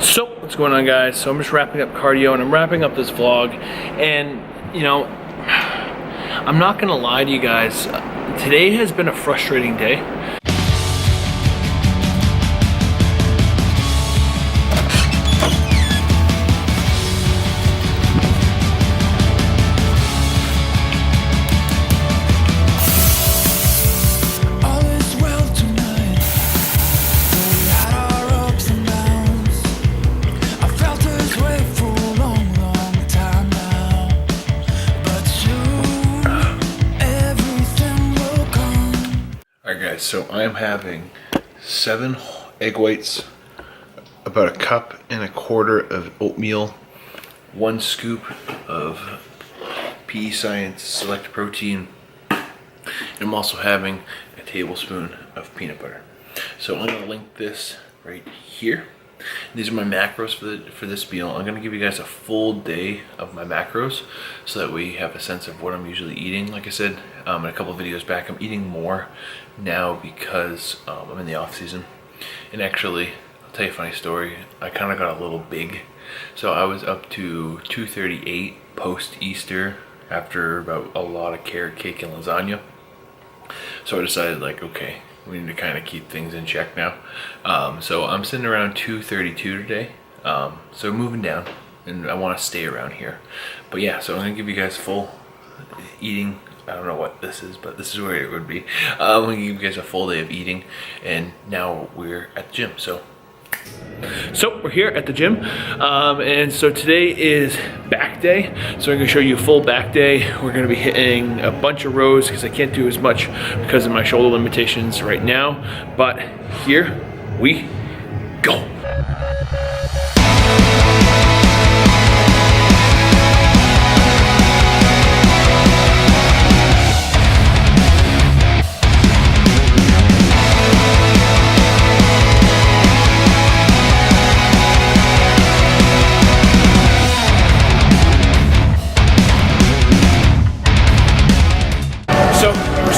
So, what's going on, guys? So I'm just wrapping up cardio and I'm wrapping up this vlog, and you know, I'm not gonna lie to you guys, today has been a frustrating day. So I am having 7 egg whites, about a cup and a quarter of oatmeal, 1 scoop of PE Science Select Protein, and I'm also having a tablespoon of peanut butter. So I'm going to link this right here. These are my macros for this meal. I'm going to give you guys a full day of my macros so that we have a sense of what I'm usually eating. Like I said in a couple of videos back, I'm eating more now because I'm in the off season. And actually, I'll tell you a funny story. I kind of got a little big. So I was up to 238 post-Easter after about a lot of carrot cake and lasagna. So I decided, like, okay, we need to kind of keep things in check now. So I'm sitting around 232 today. So moving down, and I want to stay around here. But yeah, so I'm gonna give you guys full eating. I don't know what this is, but this is where it would be. I'm gonna give you guys a full day of eating, and now we're at the gym. So we're here at the gym, and so today is back day. So I'm gonna show you a full back day. We're gonna be hitting a bunch of rows because I can't do as much because of my shoulder limitations right now. But here we go.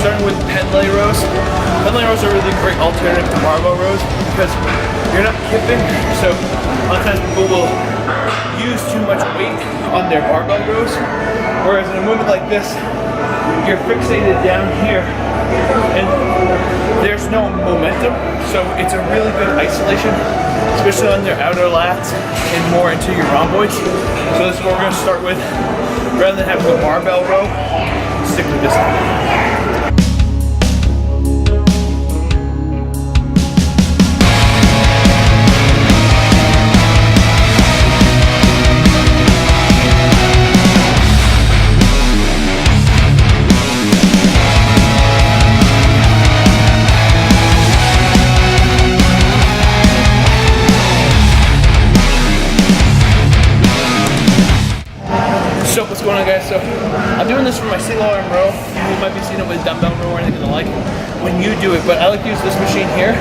Starting with pen lay rows. Pen lay rows are a really great alternative to barbell rows because you're not kipping. So a lot of times people will use too much weight on their barbell rows, whereas in a movement like this, you're fixated down here and there's no momentum. So it's a really good isolation, especially on their outer lats and more into your rhomboids. So this is what we're going to start with. Rather than having a barbell row, stick with this one. So what's going on, guys? So I'm doing this for my single arm row. You might be seeing it with dumbbell row or anything like when you do it, but I like to use this machine here.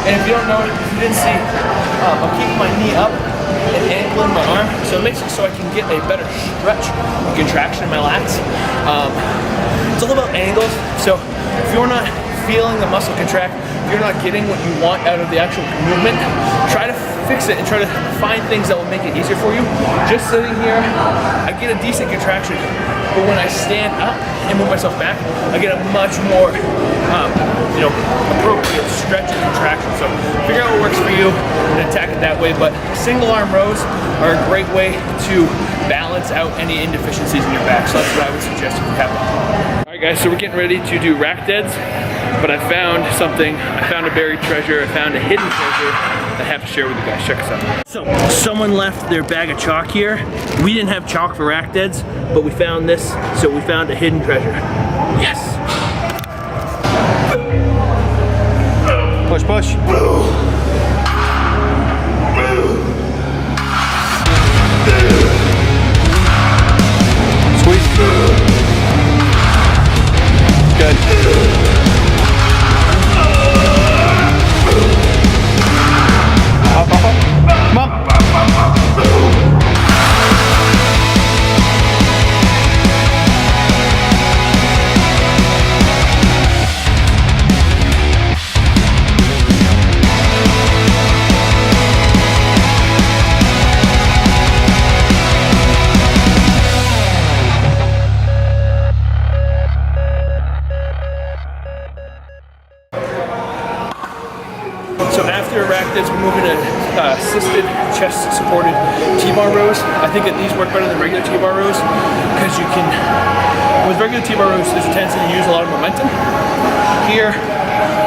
And if you don't know, if you didn't see, I'm keeping my knee up and angling my arm, so it makes it so I can get a better stretch and contraction in my lats. It's all about angles. So if you're not feeling the muscle contract, if you're not getting what you want out of the actual movement, try to fix it and try to find things that will make it easier for you. Just sitting here, I get a decent contraction, but when I stand up and move myself back, I get a much more appropriate stretch and contraction. So figure out what works for you and attack it that way. But single arm rows are a great way to balance out any inefficiencies in your back. So that's what I would suggest if you have them. Alright guys, so we're getting ready to do rack deads, but I found something. I found a buried treasure. I found a hidden treasure I have to share with you guys. Check this out. So someone left their bag of chalk here. We didn't have chalk for rack deads, but we found this, so we found a hidden treasure. Yes. Push, push. Squeeze. Good. Come on. moving to assisted chest supported T-bar rows. I think that these work better than regular T-bar rows because you can, with regular T-bar rows, there's a tendency to use a lot of momentum. Here,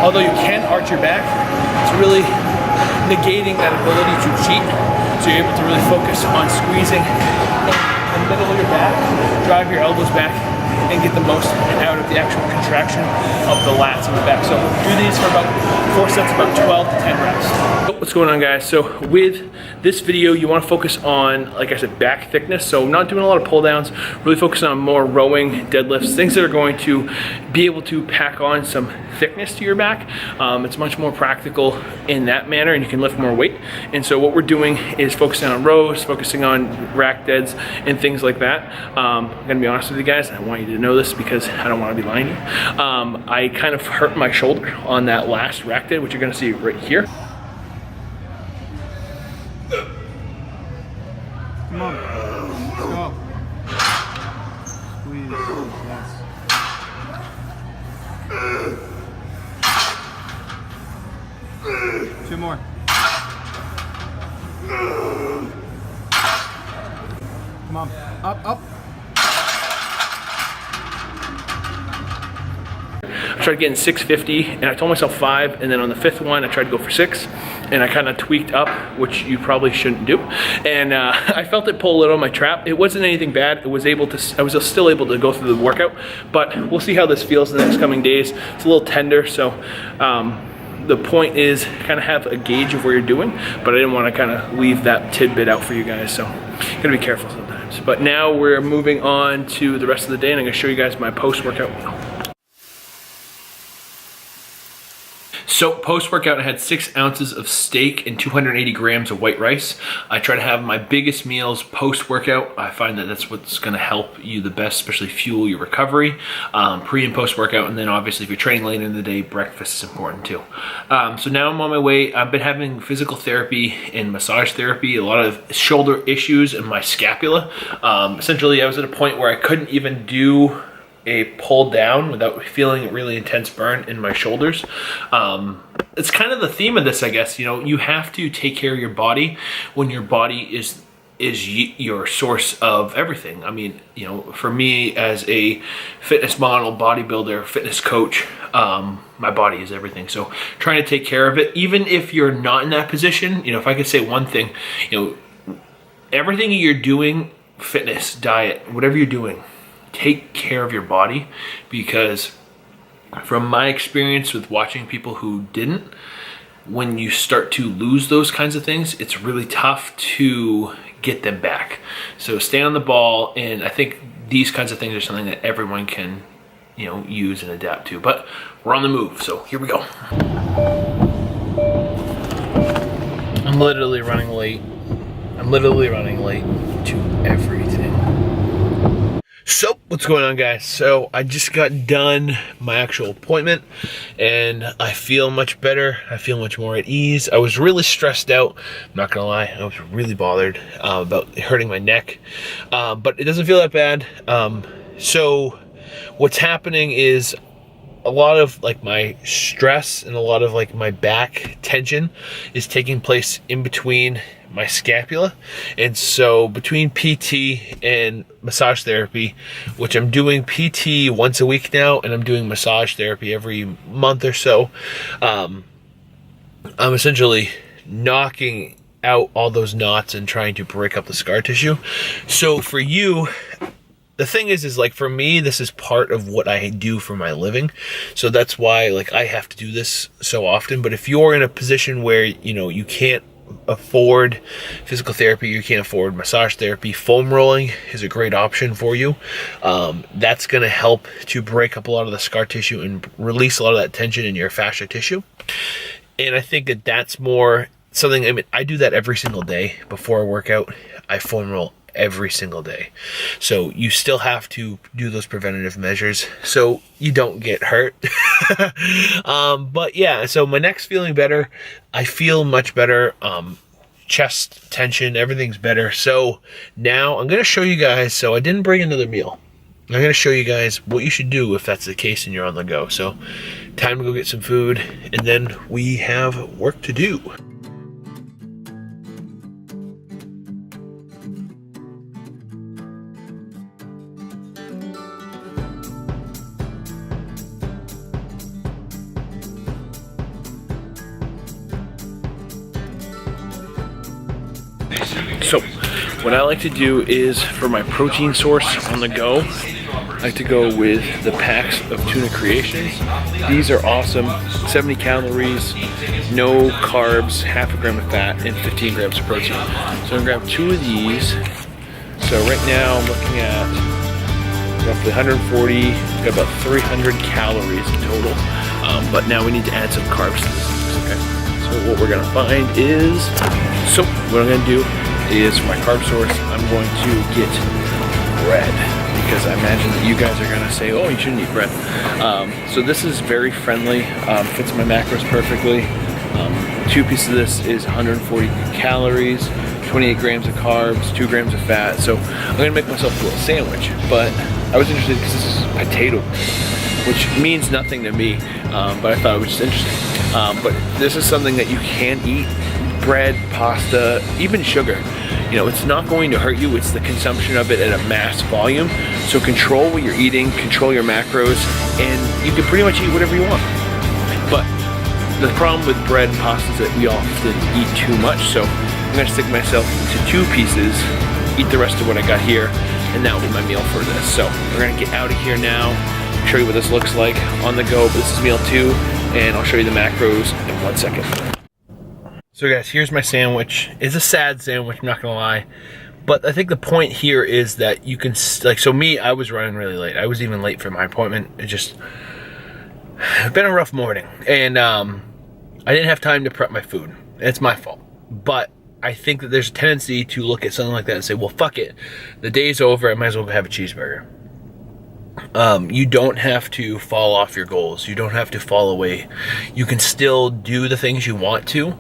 although you can arch your back, it's really negating that ability to cheat. So you're able to really focus on squeezing in the middle of your back, drive your elbows back, and get the most out of the actual contraction of the lats in the back. So do these for about 4 sets, about 12 to 10 reps. What's going on, guys? So with this video, you want to focus on, like I said, back thickness. So not doing a lot of pull downs, really focusing on more rowing, deadlifts, things that are going to be able to pack on some thickness to your back. It's much more practical in that manner, and you can lift more weight. And so what we're doing is focusing on rows, focusing on rack deads, and things like that. I'm gonna be honest with you guys, I want you to know this because I don't want to be lying to you. I kind of hurt my shoulder on that last rack dead, which you're gonna see right here. Come on, let's go. Squeeze, yes. Two more. Come on, up, up. I tried getting 650, and I told myself 5, and then on the 5th one, I tried to go for 6, and I kind of tweaked up, which you probably shouldn't do. And I felt it pull a little on my trap. It wasn't anything bad. I was still able to go through the workout, but we'll see how this feels in the next coming days. It's a little tender, so the point is kind of have a gauge of where you're doing, but I didn't want to kind of leave that tidbit out for you guys, so gotta be careful sometimes. But now we're moving on to the rest of the day, and I'm gonna show you guys my post-workout meal. So post-workout, I had 6 ounces of steak and 280 grams of white rice. I try to have my biggest meals post-workout. I find that that's what's gonna help you the best, especially fuel your recovery, pre and post-workout. And then obviously if you're training later in the day, breakfast is important too. So now I'm on my way. I've been having physical therapy and massage therapy, a lot of shoulder issues in my scapula. Essentially, I was at a point where I couldn't even do a pull down without feeling a really intense burn in my shoulders. It's kind of the theme of this, I guess. You know, you have to take care of your body when your body is your source of everything. I mean, you know, for me as a fitness model, bodybuilder, fitness coach, my body is everything. So trying to take care of it, even if you're not in that position. You know, if I could say one thing, you know, everything you're doing, fitness, diet, whatever you're doing, take care of your body, because from my experience with watching people who didn't, when you start to lose those kinds of things, it's really tough to get them back. So stay on the ball, and I think these kinds of things are something that everyone can, you know, use and adapt to. But we're on the move, so here we go. I'm literally running late. I'm literally running late to everything. So what's going on, guys? So I just got done my actual appointment, and I feel much better. I feel much more at ease. I was really stressed out, I'm not gonna lie. I was really bothered about hurting my neck, but it doesn't feel that bad. So what's happening is a lot of like my stress and a lot of like my back tension is taking place in between my scapula. And so between PT and massage therapy, which I'm doing PT once a week now, and I'm doing massage therapy every month or so, I'm essentially knocking out all those knots and trying to break up the scar tissue. So for you, the thing is like for me, this is part of what I do for my living. So that's why like I have to do this so often. But if you're in a position where, you know, you can't afford physical therapy, you can't afford massage therapy, foam rolling is a great option for you. That's going to help to break up a lot of the scar tissue and release a lot of that tension in your fascia tissue. And I think that that's more something, I mean, I do that every single day before I work out. I foam roll every single day. So you still have to do those preventative measures so you don't get hurt. But yeah, so my neck's feeling better. I feel much better. Chest tension, everything's better. So now I'm going to show you guys. So I didn't bring another meal. I'm going to show you guys what you should do if that's the case and you're on the go. So time to go get some food, and then we have work to do. So what I like to do is, for my protein source on the go, I like to go with the packs of Tuna Creations. These are awesome. 70 calories, no carbs, half a gram of fat, and 15 grams of protein. So I'm gonna grab 2 of these. So right now I'm looking at roughly 140, got about 300 calories in total. But now we need to add some carbs to this. Okay. So what we're gonna find is, so what I'm gonna do is, for my carb source, I'm going to get bread, because I imagine that you guys are gonna say, oh, you shouldn't eat bread. So this is very friendly, fits my macros perfectly. 2 pieces of this is 140 calories, 28 grams of carbs, 2 grams of fat. So I'm gonna make myself a little sandwich, but I was interested because this is potato, which means nothing to me, but I thought it was just interesting. But this is something that you can eat: bread, pasta, even sugar. You know, it's not going to hurt you. It's the consumption of it at a mass volume. So control what you're eating, control your macros, and you can pretty much eat whatever you want. But the problem with bread and pasta is that we often eat too much. So I'm gonna stick myself to 2 pieces, eat the rest of what I got here, and that will be my meal for this. So we're gonna get out of here now, show you what this looks like on the go. But this is meal 2, and I'll show you the macros in 1 second. So guys, here's my sandwich. It's a sad sandwich, I'm not gonna lie. But I think the point here is that you can, like, so me, I was running really late. I was even late for my appointment. It's been a rough morning. And I didn't have time to prep my food. It's my fault. But I think that there's a tendency to look at something like that and say, well, fuck it. The day's over, I might as well have a cheeseburger. You don't have to fall off your goals. You don't have to fall away. You can still do the things you want to,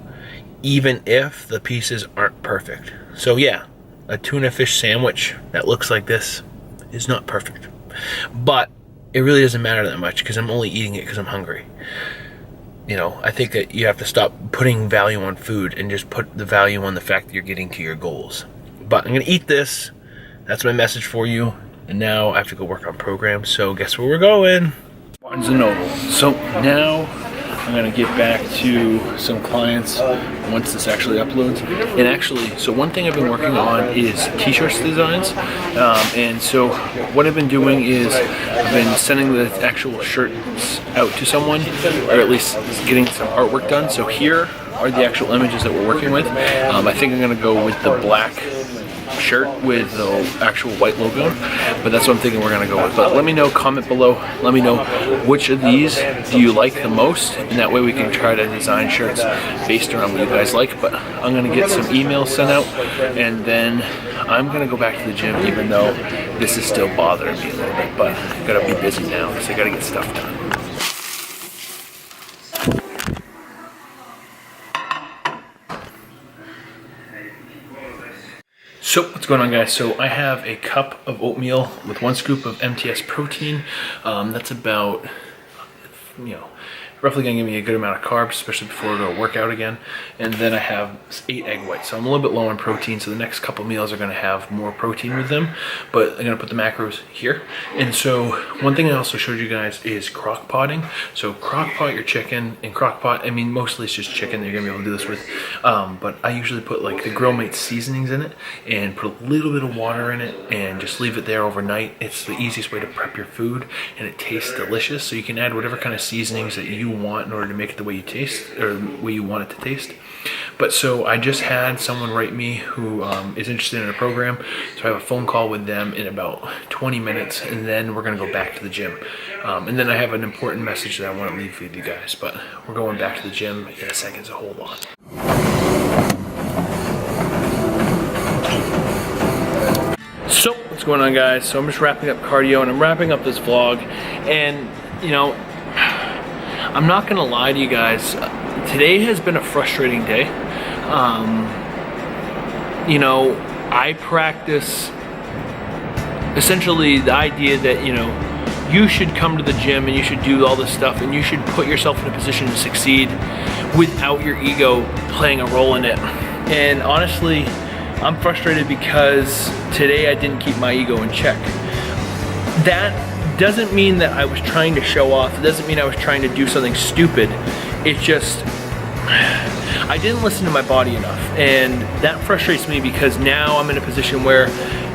even if the pieces aren't perfect. So yeah, a tuna fish sandwich that looks like this is not perfect. But it really doesn't matter that much, because I'm only eating it because I'm hungry. You know, I think that you have to stop putting value on food and just put the value on the fact that you're getting to your goals. But I'm gonna eat this. That's my message for you. And now I have to go work on programs. So guess where we're going? Barnes & Noble. So now I'm gonna get back to some clients once this actually uploads. And actually, so one thing I've been working on is t-shirts designs. And so what I've been doing is I've been sending the actual shirts out to someone, or at least getting some artwork done. So here are the actual images that we're working with. I think I'm gonna go with the black shirt with the actual white logo, but that's what I'm thinking we're gonna go with. But let me know, comment below, let me know which of these do you like the most, and that way we can try to design shirts based around what you guys like. But I'm gonna get some emails sent out, and then I'm gonna go back to the gym, even though this is still bothering me a little bit, but I gotta be busy now because I gotta get stuff done. So what's going on, guys? So I have a cup of oatmeal with 1 scoop of MTS protein. That's about, roughly gonna give me a good amount of carbs, especially before I go work out again. And then I have 8 egg whites. So I'm a little bit low on protein, so the next couple meals are gonna have more protein with them, but I'm gonna put the macros here. And so one thing I also showed you guys is crock potting. So crock pot your chicken, and crock pot, I mean, mostly it's just chicken that you're gonna be able to do this with. But I usually put like the Grill Mates seasonings in it and put a little bit of water in it and just leave it there overnight. It's the easiest way to prep your food, and it tastes delicious. So you can add whatever kind of seasonings that you want in order to make it the way you taste, or the way you want it to taste. But so I just had someone write me who is interested in a program, so I have a phone call with them in about 20 minutes, and then we're gonna go back to the gym. And then I have an important message that I want to leave with you guys, but we're going back to the gym in a second, so hold on. So what's going on, guys? So I'm just wrapping up cardio, and I'm wrapping up this vlog, and I'm not gonna lie to you guys, today has been a frustrating day. I practice essentially the idea that, you should come to the gym and you should do all this stuff, and you should put yourself in a position to succeed without your ego playing a role in it. And honestly, I'm frustrated because today I didn't keep my ego in check. That doesn't mean that I was trying to show off. It doesn't mean I was trying to do something stupid. It's just, I didn't listen to my body enough, and that frustrates me because now I'm in a position where,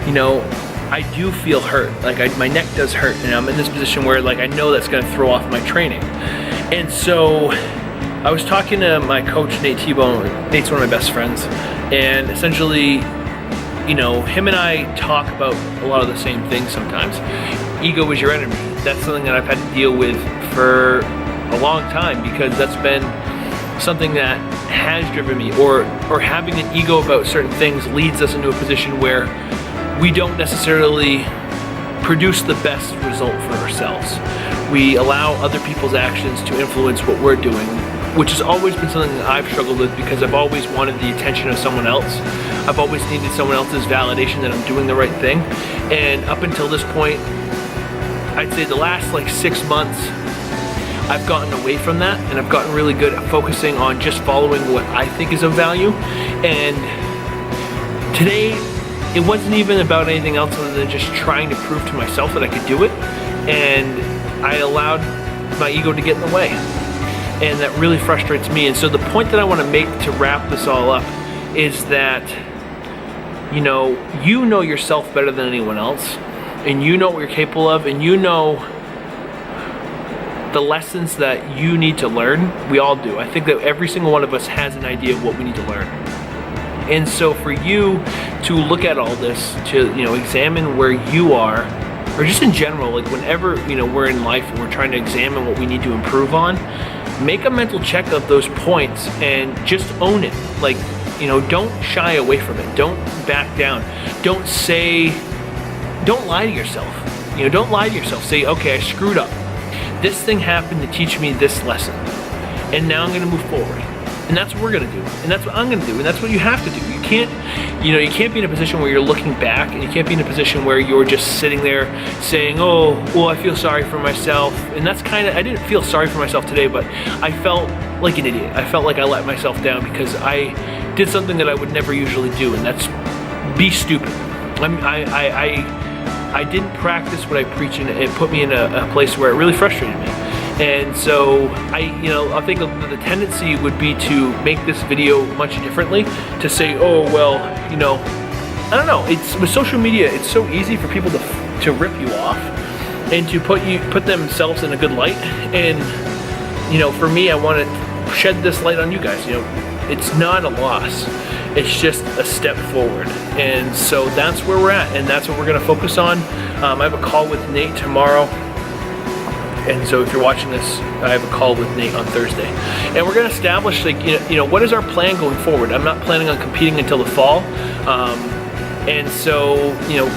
you know, I do feel hurt. Like my neck does hurt, and I'm in this position where like I know that's going to throw off my training. And so I was talking to my coach, Nate T-Bone. Nate's one of my best friends, and essentially, you know, him and I talk about a lot of the same things sometimes. Ego is your enemy. That's something that I've had to deal with for a long time because that's been something that has driven me, or having an ego about certain things leads us into a position where we don't necessarily produce the best result for ourselves. We allow other people's actions to influence what we're doing, which has always been something that I've struggled with because I've always wanted the attention of someone else. I've always needed someone else's validation that I'm doing the right thing. And up until this point, I'd say the last like 6 months, I've gotten away from that, and I've gotten really good at focusing on just following what I think is of value. And today, it wasn't even about anything else other than just trying to prove to myself that I could do it. And I allowed my ego to get in the way. And that really frustrates me. And so the point that I want to make to wrap this all up is that, you know yourself better than anyone else, and you know what you're capable of, and you know the lessons that you need to learn. We all do. I think that every single one of us has an idea of what we need to learn. And so for you to look at all this, to, you know, examine where you are, or just in general, like whenever, you know, we're in life and we're trying to examine what we need to improve on, make a mental check of those points and just own it. Like, you know, don't shy away from it. Don't back down. Don't lie to yourself. You know, don't lie to yourself. Say, okay, I screwed up. This thing happened to teach me this lesson, and now I'm going to move forward. And that's what we're going to do, and that's what I'm going to do, and that's what you have to do. You can't be in a position where you're looking back, and you can't be in a position where you're just sitting there saying, oh, well, I feel sorry for myself. And that's I didn't feel sorry for myself today, but I felt like an idiot. I felt like I let myself down because I did something that I would never usually do, and that's be stupid. I didn't practice what I preach, and it put me in a place where it really frustrated me. And so I think the tendency would be to make this video much differently, to say, oh, well, you know, I don't know. It's with social media, it's so easy for people to rip you off and to put themselves in a good light. And, you know, for me, I want to shed this light on you guys. You know, it's not a loss. It's just a step forward. And so that's where we're at, and that's what we're going to focus on. I have a call with Nate tomorrow. And so if you're watching this, I have a call with Nate on Thursday. And we're going to establish, like, you know, what is our plan going forward? I'm not planning on competing until the fall. And so, you know,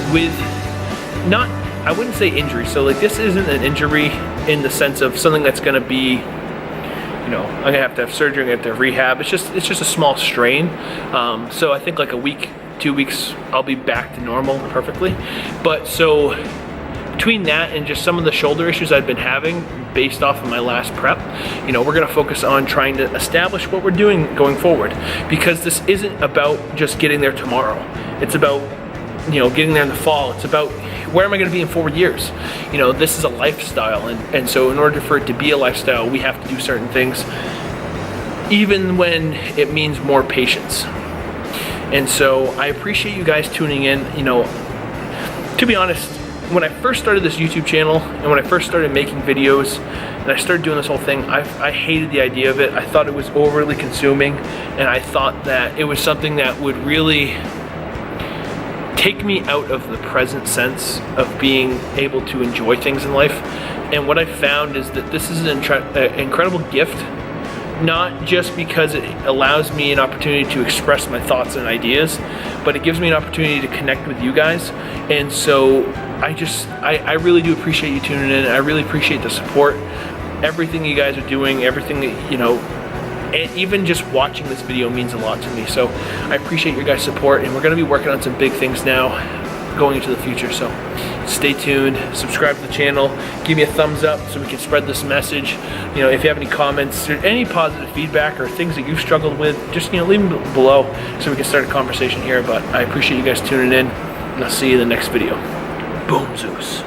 I wouldn't say injury. So, like, this isn't an injury in the sense of something that's going to be, you know, I'm going to have surgery, I'm going to have rehab. It's just a small strain. So I think like a week, 2 weeks, I'll be back to normal perfectly. But so between that and just some of the shoulder issues I've been having based off of my last prep, you know, we're going to focus on trying to establish what we're doing going forward, because this isn't about just getting there tomorrow. It's about, you know, getting there in the fall. It's about where am I going to be in 4 years? You know, this is a lifestyle, and so in order for it to be a lifestyle, we have to do certain things, even when it means more patience. And so I appreciate you guys tuning in. You know, to be honest, when I first started this YouTube channel and when I first started making videos and I started doing this whole thing, I hated the idea of it. I thought it was overly consuming, and I thought that it was something that would really take me out of the present sense of being able to enjoy things in life. And what I found is that this is an incredible gift, not just because it allows me an opportunity to express my thoughts and ideas, but it gives me an opportunity to connect with you guys. And so I really do appreciate you tuning in. I really appreciate the support, everything you guys are doing, everything that, you know, and even just watching this video means a lot to me. So I appreciate your guys' support, and we're going to be working on some big things now going into the future. So stay tuned, subscribe to the channel, give me a thumbs up so we can spread this message. You know, if you have any comments or any positive feedback or things that you've struggled with, just, you know, leave them below so we can start a conversation here. But I appreciate you guys tuning in, and I'll see you in the next video. Boom, Zeus.